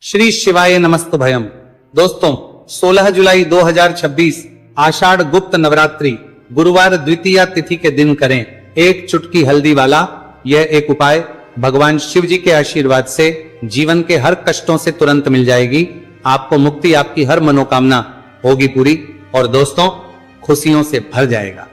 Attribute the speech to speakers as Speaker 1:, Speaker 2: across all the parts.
Speaker 1: श्री शिवाय नमस्तुभयम। दोस्तों 16 जुलाई 2026 आषाढ़ गुप्त नवरात्रि गुरुवार द्वितीया तिथि के दिन करें एक चुटकी हल्दी वाला यह एक उपाय। भगवान शिव जी के आशीर्वाद से जीवन के हर कष्टों से तुरंत मिल जाएगी, आपको मुक्ति, आपकी हर मनोकामना होगी पूरी और दोस्तों खुशियों से भर जाएगा।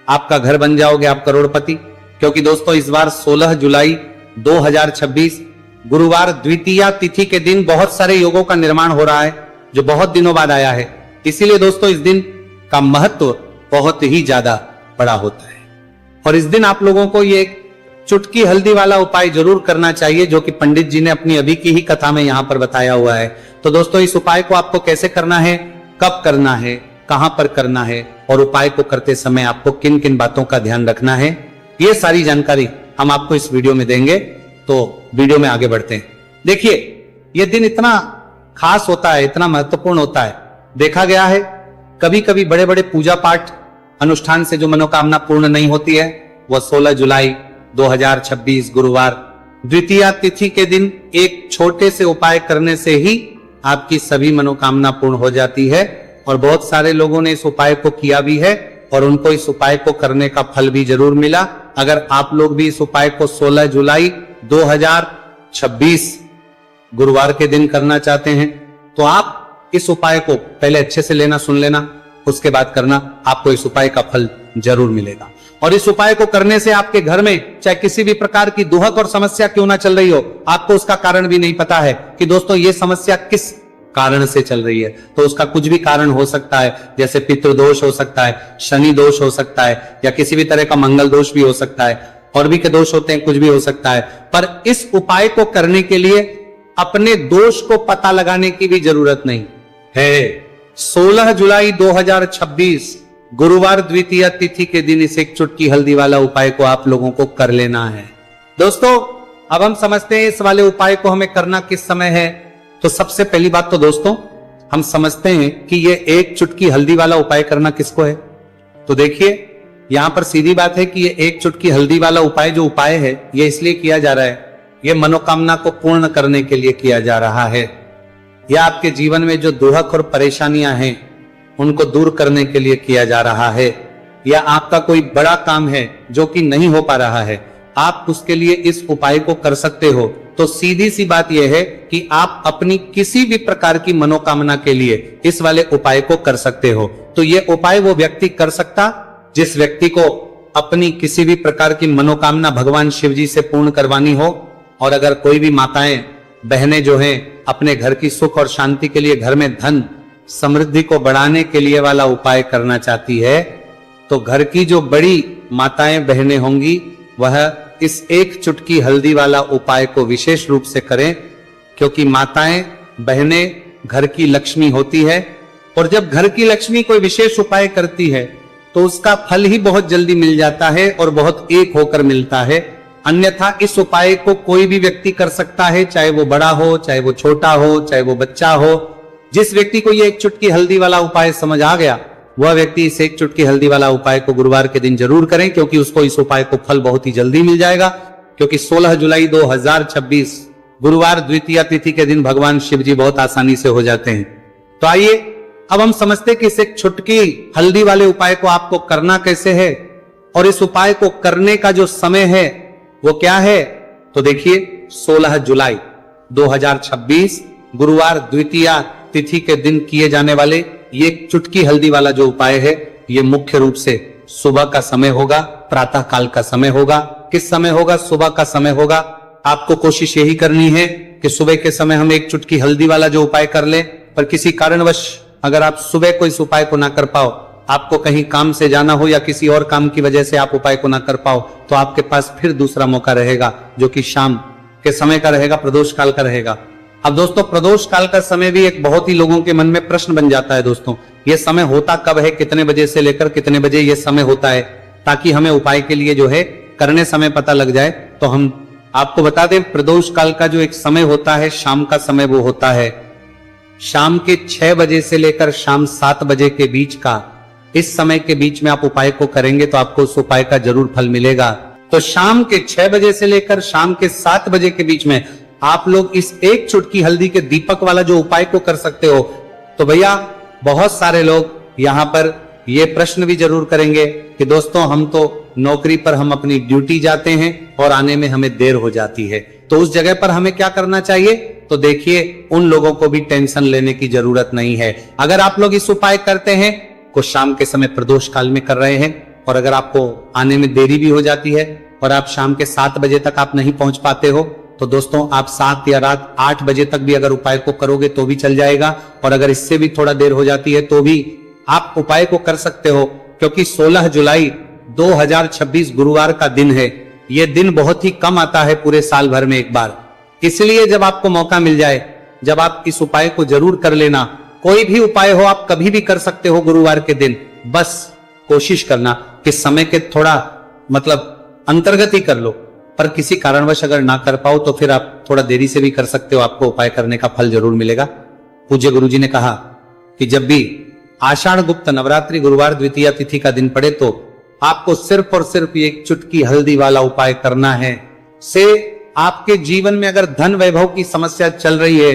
Speaker 1: आपका घर बन जाओगे आप करोड़पति, क्योंकि दोस्तों इस बार 16 जुलाई 2026 गुरुवार द्वितीया तिथि के दिन बहुत सारे योगों का निर्माण हो रहा है जो बहुत दिनों बाद आया है। इसीलिए दोस्तों इस दिन का महत्व बहुत ही ज्यादा बड़ा होता है और इस दिन आप लोगों को ये चुटकी हल्दी वाला उपाय जरूर करना चाहिए जो कि पंडित जी ने अपनी अभी की ही कथा में यहां पर बताया हुआ है। तो दोस्तों इस उपाय को आपको कैसे करना है, कब करना है, कहां पर करना है और उपाय को करते समय आपको किन किन बातों का ध्यान रखना है, ये सारी जानकारी हम आपको इस वीडियो में देंगे। तो वीडियो में आगे बढ़ते हैं। देखिए यह दिन इतना खास होता है, इतना महत्वपूर्ण होता है। देखा गया है कभी कभी बड़े बड़े पूजा पाठ अनुष्ठान से जो मनोकामना पूर्ण नहीं होती है वह 16 जुलाई 2026 गुरुवार द्वितीया तिथि के दिन एक छोटे से उपाय करने से ही आपकी सभी मनोकामना पूर्ण हो जाती है। और बहुत सारे लोगों ने इस उपाय को किया भी है और उनको इस उपाय को करने का फल भी जरूर मिला। अगर आप लोग भी इस उपाय को 16 जुलाई 2026 गुरुवार के दिन करना चाहते हैं तो आप इस उपाय को पहले अच्छे से लेना, सुन लेना, उसके बाद करना, आपको इस उपाय का फल जरूर मिलेगा। और इस उपाय को करने से आपके घर में चाहे किसी भी प्रकार की दुहक और समस्या क्यों ना चल रही हो, आपको उसका कारण भी नहीं पता है कि दोस्तों ये समस्या किस कारण से चल रही है, तो उसका कुछ भी कारण हो सकता है। जैसे पितृदोष हो सकता है, शनि दोष हो सकता है, या किसी भी तरह का मंगल दोष भी हो सकता है, और भी के दोष होते हैं, कुछ भी हो सकता है। पर इस उपाय को करने के लिए अपने दोष को पता लगाने की भी जरूरत नहीं है। 16 जुलाई 2026 गुरुवार द्वितीया तिथि के दिन इस एक चुटकी हल्दी वाला उपाय को आप लोगों को कर लेना है। दोस्तों अब हम समझते हैं इस वाले उपाय को हमें करना किस समय है। तो सबसे पहली बात तो दोस्तों हम समझते हैं कि ये एक चुटकी हल्दी वाला उपाय करना किसको है। तो देखिए यहां पर सीधी बात है कि ये एक चुटकी हल्दी वाला उपाय जो उपाय है ये इसलिए किया जा रहा है, ये मनोकामना को पूर्ण करने के लिए किया जा रहा है, या आपके जीवन में जो दुहक और परेशानियां हैं उनको दूर करने के लिए किया जा रहा है, या आपका कोई बड़ा काम है जो कि नहीं हो पा रहा है, आप उसके लिए इस उपाय को कर सकते हो। तो सीधी सी बात यह है कि आप अपनी किसी भी प्रकार की मनोकामना के लिए इस वाले उपाय को कर सकते हो। तो ये उपाय वो व्यक्ति कर सकता जिस व्यक्ति को अपनी किसी भी प्रकार की मनोकामना भगवान शिव जी से पूर्ण करवानी हो। और अगर कोई भी माताएं बहनें जो हैं अपने घर की सुख और शांति के लिए, घर में धन समृद्धि को बढ़ाने के लिए वाला उपाय करना चाहती है, तो घर की जो बड़ी माताएं बहनें होंगी वह इस एक चुटकी हल्दी वाला उपाय को विशेष रूप से करें, क्योंकि माताएं बहनें घर की लक्ष्मी होती है और जब घर की लक्ष्मी कोई विशेष उपाय करती है तो उसका फल ही बहुत जल्दी मिल जाता है और बहुत एक होकर मिलता है। अन्यथा इस उपाय को कोई भी व्यक्ति कर सकता है, चाहे वो बड़ा हो, चाहे वो छोटा हो, चाहे वो बच्चा हो। जिस व्यक्ति को ये एक चुटकी हल्दी वाला उपाय समझ आ गया वह व्यक्ति इस एक चुटकी हल्दी वाला उपाय को गुरुवार के दिन जरूर करें, क्योंकि उसको इस उपाय को फल बहुत ही जल्दी मिल जाएगा। क्योंकि 16 जुलाई 2026 गुरुवार द्वितीया तिथि के दिन भगवान शिव जी बहुत आसानी से हो जाते हैं। तो आइए अब हम समझते कि इस एक चुटकी हल्दी वाले उपाय को आपको करना कैसे है और इस उपाय को करने का जो समय है वो क्या है। तो देखिए 16 जुलाई 2026 गुरुवार द्वितीया तिथि के दिन किए जाने वाले ये चुटकी हल्दी वाला जो उपाय है ये मुख्य रूप से सुबह का समय होगा, प्रातः काल का समय होगा। किस समय होगा? सुबह का समय होगा। आपको कोशिश यही करनी है कि सुबह के समय हम एक चुटकी हल्दी वाला जो उपाय कर लें। पर किसी कारणवश अगर आप सुबह को इस उपाय को ना कर पाओ, आपको कहीं काम से जाना हो या किसी और काम की वजह से आप उपाय को ना कर पाओ, तो आपके पास फिर दूसरा मौका रहेगा जो कि शाम के समय का रहेगा, प्रदोष काल का रहेगा। अब दोस्तों प्रदोष काल का समय भी एक बहुत ही लोगों के मन में प्रश्न बन जाता है। दोस्तों ये समय होता कब है, कितने बजे से लेकर कितने बजे ये समय होता है, ताकि हमें उपाय के लिए जो है करने समय पता लग जाए। तो हम आपको बता दें प्रदोष काल का जो एक समय होता है, शाम का समय, वो होता है शाम के 6 बजे से लेकर शाम 7 बजे के बीच का। इस समय के बीच में आप उपाय को करेंगे तो आपको उस उपाय का जरूर फल मिलेगा। तो शाम के 6 बजे से लेकर शाम के 7 बजे के बीच में आप लोग इस एक चुटकी हल्दी के दीपक वाला जो उपाय को कर सकते हो। तो भैया बहुत सारे लोग यहाँ पर ये प्रश्न भी जरूर करेंगे कि दोस्तों हम तो नौकरी पर हम अपनी ड्यूटी जाते हैं और आने में हमें देर हो जाती है, तो उस जगह पर हमें क्या करना चाहिए? तो देखिए, उन लोगों को भी टेंशन लेने की जरूरत नहीं है। अगर आप लोग इस उपाय करते हैं, कुछ शाम के समय प्रदोष काल में कर रहे हैं, और अगर आपको आने में देरी भी हो जाती है और आप शाम के 7 बजे तक आप नहीं पहुंच पाते हो, तो दोस्तों आप 7 या रात 8 बजे तक भी अगर उपाय को करोगे तो भी चल जाएगा। और अगर इससे भी थोड़ा देर हो जाती है तो भी आप उपाय को कर सकते हो, क्योंकि 16 जुलाई 2026 गुरुवार का दिन है। यह दिन बहुत ही कम आता है पूरे साल भर में एक बार, इसलिए जब आपको मौका मिल जाए, जब आप इस उपाय को जरूर कर लेना। कोई भी उपाय हो आप कभी भी कर सकते हो गुरुवार के दिन, बस कोशिश करना कि समय के थोड़ा मतलब अंतर्गत ही कर लो, पर किसी कारणवश अगर ना कर पाओ तो फिर आप थोड़ा देरी से भी कर सकते हो, आपको उपाय करने का फल जरूर मिलेगा। पूज्य गुरुजी ने कहा कि जब भी आषाढ़ गुप्त नवरात्रि गुरुवार द्वितीया तिथि का दिन पड़े तो आपको सिर्फ और सिर्फ एक चुटकी हल्दी वाला उपाय करना है। से आपके जीवन में अगर धन वैभव की समस्या चल रही है,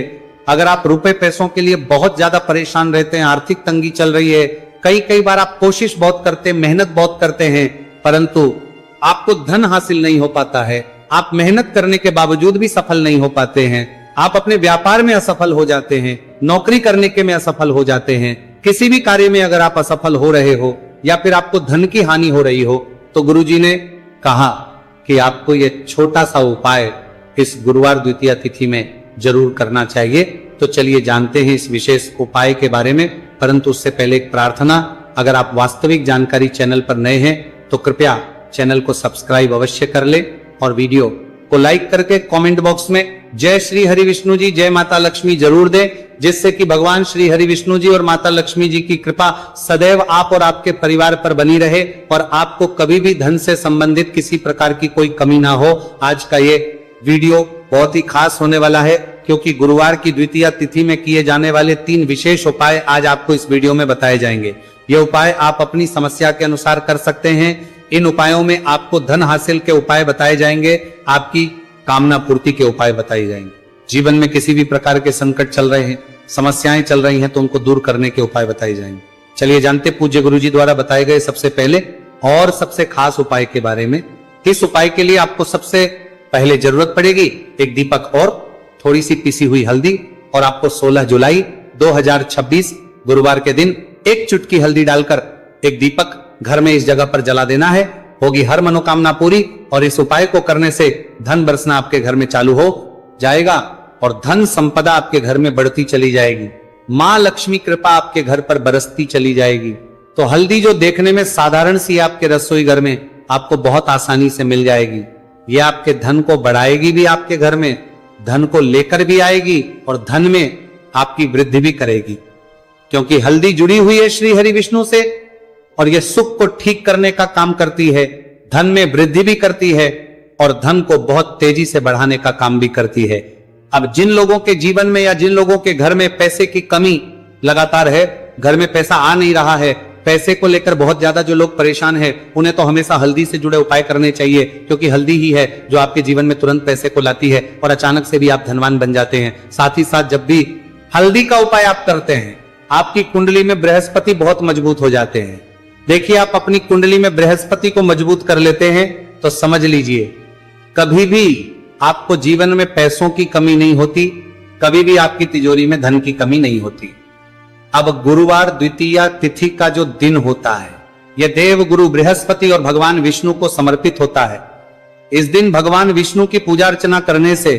Speaker 1: अगर आप रुपए पैसों के लिए बहुत ज्यादा परेशान रहते हैं, आर्थिक तंगी चल रही है, कई बार आप कोशिश बहुत करते हैं, मेहनत बहुत करते हैं, परंतु आपको धन हासिल नहीं हो पाता है, आप मेहनत करने के बावजूद भी सफल नहीं हो पाते हैं, आप अपने व्यापार में असफल हो जाते हैं, नौकरी करने के में असफल हो जाते हैं, किसी भी कार्य में अगर आप असफल हो रहे हो या फिर आपको धन की हानि हो रही हो, तो गुरुजी ने कहा कि आपको यह छोटा सा उपाय इस गुरुवार द्वितीया तिथि में जरूर करना चाहिए। तो चलिए जानते हैं इस विशेष उपाय के बारे में, परंतु उससे पहले एक प्रार्थना। अगर आप वास्तविक जानकारी चैनल पर नए हैं तो कृपया चैनल को सब्सक्राइब अवश्य कर ले और वीडियो को लाइक करके कमेंट बॉक्स में जय श्री हरि विष्णु जी, जय माता लक्ष्मी जरूर दें, जिससे कि भगवान श्री हरि विष्णु जी और माता लक्ष्मी जी की कृपा सदैव आप और आपके परिवार पर बनी रहे और आपको कभी भी धन से संबंधित किसी प्रकार की कोई कमी ना हो। आज का ये वीडियो बहुत ही खास होने वाला है, क्योंकि गुरुवार की द्वितीया तिथि में किए जाने वाले 3 विशेष उपाय आज आपको इस वीडियो में बताए जाएंगे। ये उपाय आप अपनी समस्या के अनुसार कर सकते हैं। इन उपायों में आपको धन हासिल के उपाय बताए जाएंगे, आपकी कामना पूर्ति के उपाय बताए जाएंगे। जीवन में किसी भी प्रकार के संकट चल रहे हैं, समस्याएं चल रही हैं, तो उनको दूर करने के उपाय बताए जाएंगे। चलिए जानते पूज्य गुरुजी द्वारा बताए गए सबसे पहले और सबसे खास उपाय के बारे में। इस उपाय के लिए आपको सबसे पहले जरूरत पड़ेगी एक दीपक और थोड़ी सी पिसी हुई हल्दी, और आपको 16 जुलाई 2026 गुरुवार के दिन एक चुटकी हल्दी डालकर एक दीपक घर में इस जगह पर जला देना है। होगी हर मनोकामना पूरी, और इस उपाय को करने से धन बरसना आपके घर में चालू हो जाएगा और धन संपदा आपके घर में बढ़ती चली जाएगी। मां लक्ष्मी कृपा आपके घर पर बरसती चली जाएगी। तो हल्दी जो देखने में साधारण सी आपके रसोई घर में आपको बहुत आसानी से मिल जाएगी। ये आपके धन को बढ़ाएगी भी, आपके घर में धन को लेकर भी आएगी और धन में आपकी वृद्धि भी करेगी, क्योंकि हल्दी जुड़ी हुई है श्री हरि विष्णु से और यह सुख को ठीक करने का काम करती है, धन में वृद्धि भी करती है और धन को बहुत तेजी से बढ़ाने का काम भी करती है। अब जिन लोगों के जीवन में या जिन लोगों के घर में पैसे की कमी लगातार है, घर में पैसा आ नहीं रहा है, पैसे को लेकर बहुत ज्यादा जो लोग परेशान हैं, उन्हें तो हमेशा हल्दी से जुड़े उपाय करने चाहिए, क्योंकि हल्दी ही है जो आपके जीवन में तुरंत पैसे को लाती है और अचानक से भी आप धनवान बन जाते हैं। साथ ही साथ जब भी हल्दी का उपाय आप करते हैं, आपकी कुंडली में बृहस्पति बहुत मजबूत हो जाते हैं। देखिए, आप अपनी कुंडली में बृहस्पति को मजबूत कर लेते हैं तो समझ लीजिए कभी भी आपको जीवन में पैसों की कमी नहीं होती, कभी भी आपकी तिजोरी में धन की कमी नहीं होती। अब गुरुवार द्वितीया तिथि का जो दिन होता है, यह देव गुरु बृहस्पति और भगवान विष्णु को समर्पित होता है। इस दिन भगवान विष्णु की पूजा अर्चना करने से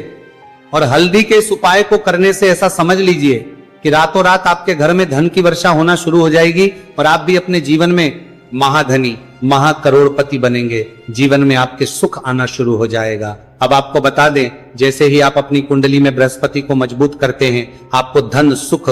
Speaker 1: और हल्दी के इस उपाय को करने से ऐसा समझ लीजिए कि रातों रात आपके घर में धन की वर्षा होना शुरू हो जाएगी और आप भी अपने जीवन में महाधनी महाकरोड़पति बनेंगे। जीवन में आपके सुख आना शुरू हो जाएगा। अब आपको बता दें, जैसे ही आप अपनी कुंडली में बृहस्पति को मजबूत करते हैं, आपको धन सुख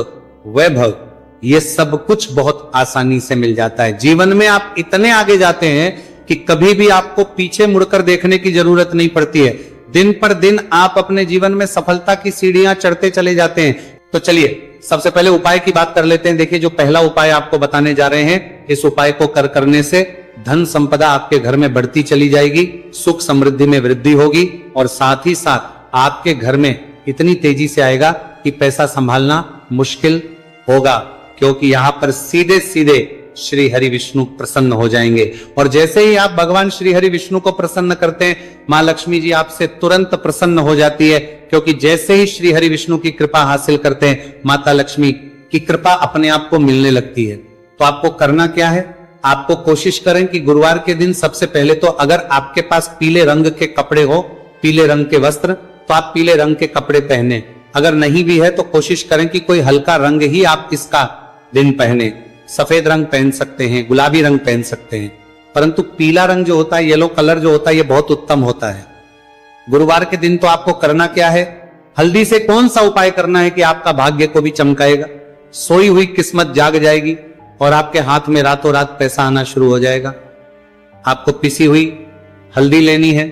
Speaker 1: वैभव ये सब कुछ बहुत आसानी से मिल जाता है। जीवन में आप इतने आगे जाते हैं कि कभी भी आपको पीछे मुड़कर देखने की जरूरत नहीं पड़ती है। दिन पर दिन आप अपने जीवन में सफलता की सीढ़ियां चढ़ते चले जाते हैं। तो चलिए सबसे पहले उपाय की बात कर लेते हैं। देखिए, जो पहला उपाय आपको बताने जा रहे हैं, इस उपाय को करने से धन संपदा आपके घर में बढ़ती चली जाएगी, सुख समृद्धि में वृद्धि होगी और साथ ही साथ आपके घर में इतनी तेजी से आएगा कि पैसा संभालना मुश्किल होगा, क्योंकि यहां पर सीधे सीधे श्री हरि विष्णु प्रसन्न हो जाएंगे। और जैसे ही आप भगवान श्री हरि विष्णु को प्रसन्न करते हैं, मां लक्ष्मी जी आपसे तुरंत प्रसन्न हो जाती है, क्योंकि जैसे ही श्री हरि विष्णु की कृपा हासिल करते हैं, माता लक्ष्मी की कृपा अपने आप को मिलने लगती है। तो आपको करना क्या है, आपको कोशिश करें कि गुरुवार के दिन सबसे पहले तो अगर आपके पास पीले रंग के कपड़े हो, पीले रंग के वस्त्र, तो आप पीले रंग के कपड़े पहने। अगर नहीं भी है तो कोशिश करें कि कोई हल्का रंग ही आप इसका दिन पहने। सफेद रंग पहन सकते हैं, गुलाबी रंग पहन सकते हैं, परंतु पीला रंग जो होता है, येलो कलर जो होता है, ये बहुत उत्तम होता है। गुरुवार के दिन तो आपको करना क्या है, हल्दी से कौन सा उपाय करना है कि आपका भाग्य को भी चमकाएगा, सोई हुई किस्मत जाग जाएगी और आपके हाथ में रातों रात पैसा आना शुरू हो जाएगा। आपको पिसी हुई हल्दी लेनी है।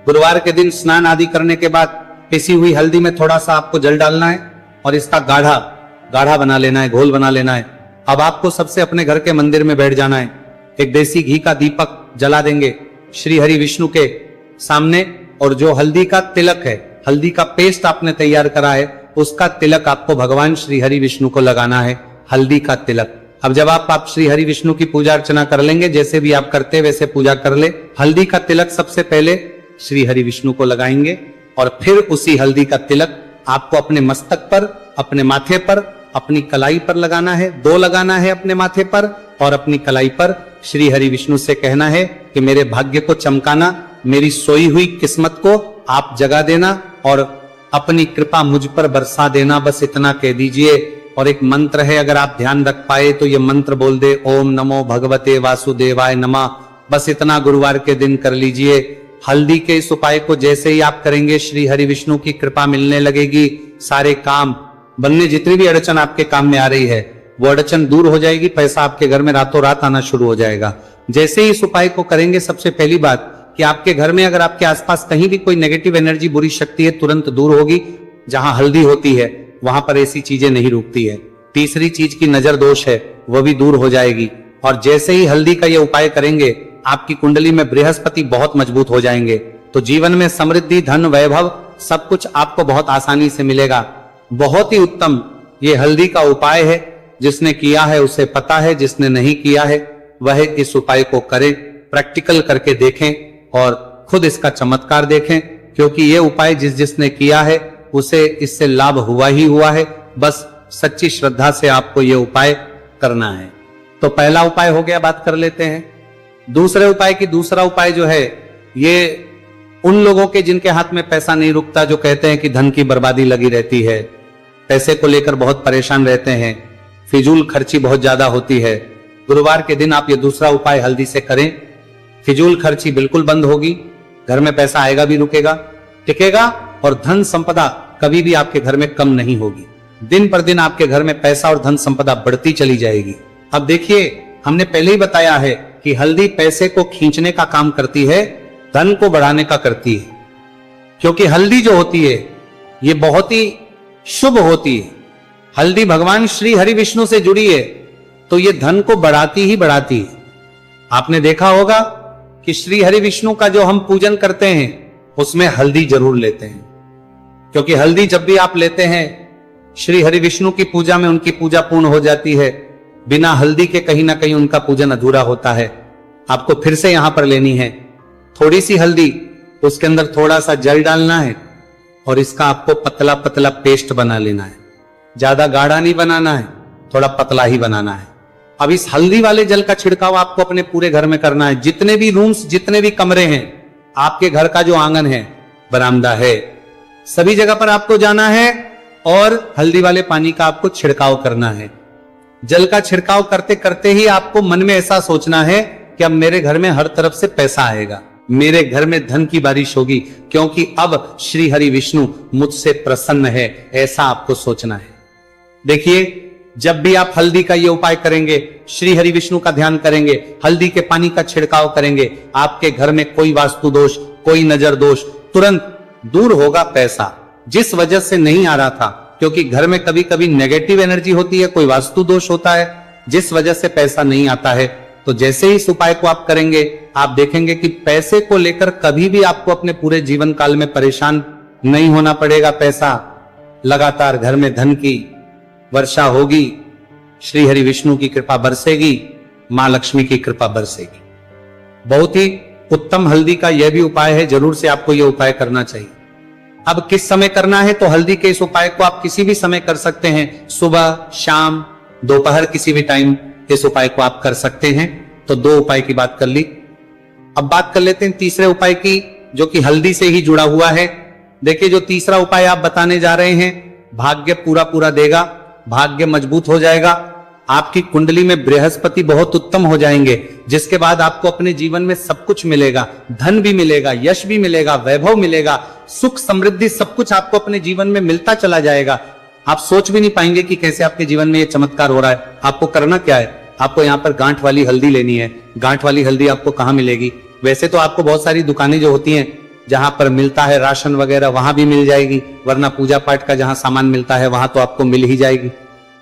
Speaker 1: गुरुवार के दिन स्नान आदि करने के बाद पिसी हुई हल्दी में थोड़ा सा आपको जल डालना है और इसका गाढ़ा गाढ़ा बना लेना है, घोल बना लेना है। अब आपको सबसे अपने घर के मंदिर में बैठ जाना है, एक देसी घी का दीपक जला देंगे श्री हरि विष्णु के सामने, और जो हल्दी का तिलक है, हल्दी का पेस्ट आपने तैयार करा है, उसका तिलक आपको भगवान श्री हरि विष्णु को लगाना है, हल्दी का तिलक। अब जब आप श्री हरि विष्णु की पूजा अर्चना कर लेंगे, जैसे भी आप करते वैसे पूजा कर ले। हल्दी का तिलक सबसे पहले श्री हरि विष्णु को लगाएंगे और फिर उसी हल्दी का तिलक आपको अपने मस्तक पर, अपने माथे पर, अपनी कलाई पर लगाना है। 2 लगाना है अपने माथे पर और अपनी कलाई पर। श्री हरि विष्णु से कहना है कि मेरे भाग्य को चमकाना, मेरी सोई हुई किस्मत को आप जगा देना और अपनी कृपा मुझ पर बरसा देना, बस इतना कह दीजिए। और एक मंत्र है, अगर आप ध्यान रख पाए तो ये मंत्र बोल दे, ओम नमो भगवते वासुदेवाय नमः। बस इतना गुरुवार के दिन कर लीजिए। हल्दी के इस उपाय को जैसे ही आप करेंगे, श्री हरि विष्णु की कृपा मिलने लगेगी। सारे काम बनने, जितनी भी अड़चन आपके काम में आ रही है वो अड़चन दूर हो जाएगी, पैसा आपके घर में रातों रात आना शुरू हो जाएगा। जैसे ही इस उपाय को करेंगे, सबसे पहली बात कि आपके घर में अगर आपके आसपास कहीं भी कोई नेगेटिव एनर्जी, बुरी शक्ति है, तुरंत दूर होगी। जहां हल्दी होती है वहां पर ऐसी चीजें नहीं रुकती है। तीसरी चीज की नजर दोष है, वह भी दूर हो जाएगी। और जैसे ही हल्दी का ये उपाय करेंगे, आपकी कुंडली में बृहस्पति बहुत मजबूत हो जाएंगे, तो जीवन में समृद्धि, धन, वैभव सब कुछ आपको बहुत आसानी से मिलेगा। बहुत ही उत्तम ये हल्दी का उपाय है। जिसने किया है उसे पता है, जिसने नहीं किया है वह इस उपाय को करे, प्रैक्टिकल करके देखें और खुद इसका चमत्कार देखें, क्योंकि ये उपाय जिसने किया है उसे इससे लाभ हुआ ही हुआ है। बस सच्ची श्रद्धा से आपको ये उपाय करना है। तो पहला उपाय हो गया, बात कर लेते हैं दूसरे उपाय की। दूसरा उपाय जो है, ये उन लोगों के जिनके हाथ में पैसा नहीं रुकता, जो कहते हैं कि धन की बर्बादी लगी रहती है, पैसे को लेकर बहुत परेशान रहते हैं, फिजूल खर्ची बहुत ज्यादा होती है। गुरुवार के दिन आप ये दूसरा उपाय हल्दी से करें, फिजूल खर्ची बिल्कुल बंद होगी, घर में पैसा आएगा भी, रुकेगा, टिकेगा, और धन संपदा कभी भी आपके घर में कम नहीं होगी। दिन पर दिन आपके घर में पैसा और धन संपदा बढ़ती चली जाएगी। अब देखिए, हमने पहले ही बताया है कि हल्दी पैसे को खींचने का काम करती है, धन को बढ़ाने का करती है। क्योंकि हल्दी जो होती है ये बहुत ही शुभ होती है। हल्दी भगवान श्री हरि विष्णु से जुड़ी है, तो ये धन को बढ़ाती ही बढ़ाती है। आपने देखा होगा कि श्री हरि विष्णु का जो हम पूजन करते हैं उसमें हल्दी जरूर लेते हैं, क्योंकि हल्दी जब भी आप लेते हैं श्री हरि विष्णु की पूजा में उनकी पूजा पूर्ण हो जाती है। बिना हल्दी के कहीं ना कहीं उनका पूजन अधूरा होता है। आपको फिर से यहां पर लेनी है थोड़ी सी हल्दी, उसके अंदर थोड़ा सा जल डालना है और इसका आपको पतला पतला पेस्ट बना लेना है। ज्यादा गाढ़ा नहीं बनाना है, थोड़ा पतला ही बनाना है। अब इस हल्दी वाले जल का छिड़काव आपको अपने पूरे घर में करना है। जितने भी रूम्स, जितने भी कमरे हैं, आपके घर का जो आंगन है, बरामदा है, सभी जगह पर आपको जाना है और हल्दी वाले पानी का आपको छिड़काव करना है। जल का छिड़काव करते करते ही आपको मन में ऐसा सोचना है कि अब मेरे घर में हर तरफ से पैसा आएगा, मेरे घर में धन की बारिश होगी, क्योंकि अब श्री हरि विष्णु मुझसे प्रसन्न है, ऐसा आपको सोचना है। देखिए, जब भी आप हल्दी का ये उपाय करेंगे, श्री हरि विष्णु का ध्यान करेंगे, हल्दी के पानी का छिड़काव करेंगे, आपके घर में कोई वास्तु दोष, कोई नजर दोष तुरंत दूर होगा। पैसा जिस वजह से नहीं आ रहा था, क्योंकि घर में कभी कभी नेगेटिव एनर्जी होती है, कोई वास्तु दोष होता है, जिस वजह से पैसा नहीं आता है, तो जैसे ही इस उपाय को आप करेंगे, आप देखेंगे कि पैसे को लेकर कभी भी आपको अपने पूरे जीवन काल में परेशान नहीं होना पड़ेगा पैसा, लगातार घर में धन की वर्षा होगी, श्री हरि विष्णु की कृपा बरसेगी, मां लक्ष्मी की कृपा बरसेगी। बहुत ही उत्तम हल्दी का यह भी उपाय है, जरूर से आपको यह उपाय करना चाहिए। अब किस समय करना है, तो हल्दी के इस उपाय को आप किसी भी समय कर सकते हैं, सुबह, शाम, दोपहर, किसी भी टाइम इस उपाय को आप कर सकते हैं। तो 2 उपाय की बात कर ली। अब बात कर लेते हैं तीसरे उपाय की, जो कि हल्दी से ही जुड़ा हुआ है। देखिए, जो तीसरा उपाय आप बताने जा रहे हैं, भाग्य पूरा पूरा देगा, भाग्य मजबूत हो जाएगा, आपकी कुंडली में बृहस्पति बहुत उत्तम हो जाएंगे, जिसके बाद आपको अपने जीवन में सब कुछ मिलेगा, धन भी मिलेगा, यश भी मिलेगा, वैभव मिलेगा, सुख समृद्धि सब कुछ आपको अपने जीवन में मिलता चला जाएगा। आप सोच भी नहीं पाएंगे कि कैसे आपके जीवन में ये चमत्कार हो रहा है। आपको करना क्या है, आपको यहाँ पर गांठ वाली हल्दी लेनी है। गांठ वाली हल्दी आपको कहाँ मिलेगी? वैसे तो आपको बहुत सारी दुकानें जो होती हैं जहां पर मिलता है राशन वगैरह, वहां भी मिल जाएगी, वरना पूजा पाठ का जहां सामान मिलता है वहां तो आपको मिल ही जाएगी।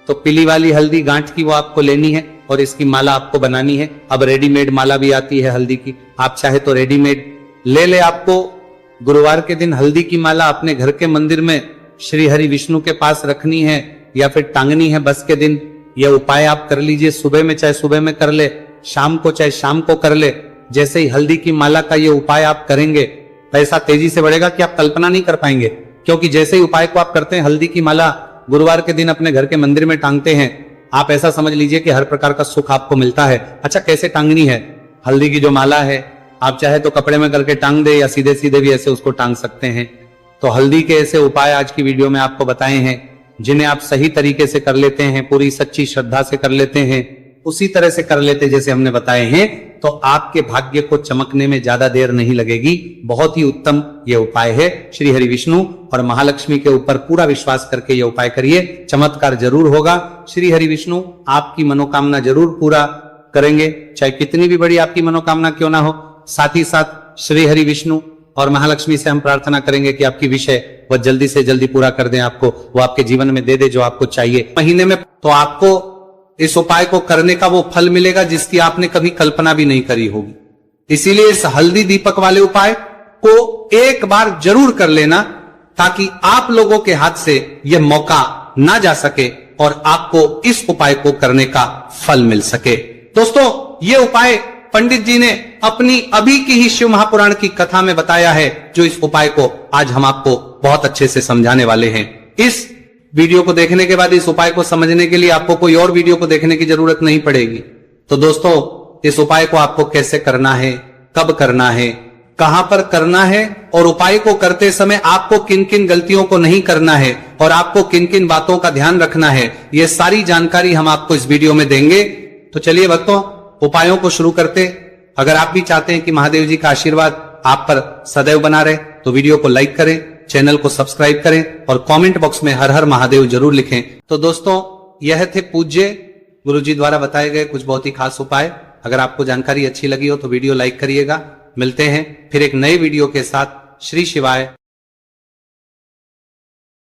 Speaker 1: तो पीली वाली हल्दी गांठ की वो आपको लेनी है और इसकी माला आपको बनानी है। अब रेडीमेड माला भी आती है हल्दी की, आप चाहे तो रेडीमेड ले। आपको गुरुवार के दिन हल्दी की माला अपने घर के मंदिर में श्री हरि विष्णु के पास रखनी है या फिर टांगनी है बस के दिन। यह उपाय आप कर लीजिए, सुबह में चाहे सुबह में कर ले, शाम को चाहे शाम को कर ले। जैसे ही हल्दी की माला का ये उपाय आप करेंगे, पैसा तेजी से बढ़ेगा कि आप कल्पना नहीं कर पाएंगे। क्योंकि जैसे ही उपाय को आप करते हैं, हल्दी की माला गुरुवार के दिन अपने घर के मंदिर में टांगते हैं, आप ऐसा समझ लीजिए कि हर प्रकार का सुख आपको मिलता है। अच्छा, कैसे टांगनी है? हल्दी की जो माला है, आप चाहे तो कपड़े में करके टांग दे या सीधे सीधे भी ऐसे उसको टांग सकते हैं। तो हल्दी के ऐसे उपाय आज की वीडियो में आपको बताए हैं, जिन्हें आप सही तरीके से कर लेते हैं, पूरी सच्ची श्रद्धा से कर लेते हैं, उसी तरह से कर लेते जैसे हमने बताए हैं, तो आपके भाग्य को चमकने में ज्यादा देर नहीं लगेगी। बहुत ही उत्तम ये उपाय है। श्री हरि विष्णु और महालक्ष्मी के ऊपर पूरा विश्वास करके ये उपाय करिए, चमत्कार जरूर होगा। श्री हरि विष्णु आपकी मनोकामना जरूर पूरा करेंगे, चाहे कितनी भी बड़ी आपकी मनोकामना क्यों ना हो। साथ ही साथ श्री हरि विष्णु और महालक्ष्मी से हम प्रार्थना करेंगे कि आपकी विषय वह जल्दी से जल्दी पूरा कर दें, आपको वो आपके जीवन में दे दे जो आपको चाहिए। महीने में तो आपको इस उपाय को करने का वो फल मिलेगा जिसकी आपने कभी कल्पना भी नहीं करी होगी। इसीलिए इस हल्दी दीपक वाले उपाय को एक बार जरूर कर लेना, ताकि आप लोगों के हाथ से यह मौका ना जा सके और आपको इस उपाय को करने का फल मिल सके। दोस्तों, ये उपाय पंडित जी ने अपनी अभी की ही शिव महापुराण की कथा में बताया है, जो इस उपाय को आज हम आपको बहुत अच्छे से समझाने वाले हैं। इस वीडियो को देखने के बाद इस उपाय को समझने के लिए आपको कोई और वीडियो को देखने की जरूरत नहीं पड़ेगी। तो दोस्तों, इस उपाय को आपको कैसे करना है, कब करना है, कहां पर करना है और उपाय को करते समय आपको किन किन गलतियों को नहीं करना है और आपको किन किन बातों का ध्यान रखना है, यह सारी जानकारी हम आपको इस वीडियो में देंगे। तो चलिए भक्तों, उपायों को शुरू करते। अगर आप भी चाहते हैं कि महादेव जी का आशीर्वाद आप पर सदैव बना रहे, तो वीडियो को लाइक करें, चैनल को सब्सक्राइब करें और कमेंट बॉक्स में हर हर महादेव जरूर लिखें। तो दोस्तों, यह थे पूज्य गुरु जी द्वारा बताए गए कुछ बहुत ही खास उपाय। अगर आपको जानकारी अच्छी लगी हो तो वीडियो लाइक करिएगा। मिलते हैं फिर एक नए वीडियो के साथ। श्री शिवाय।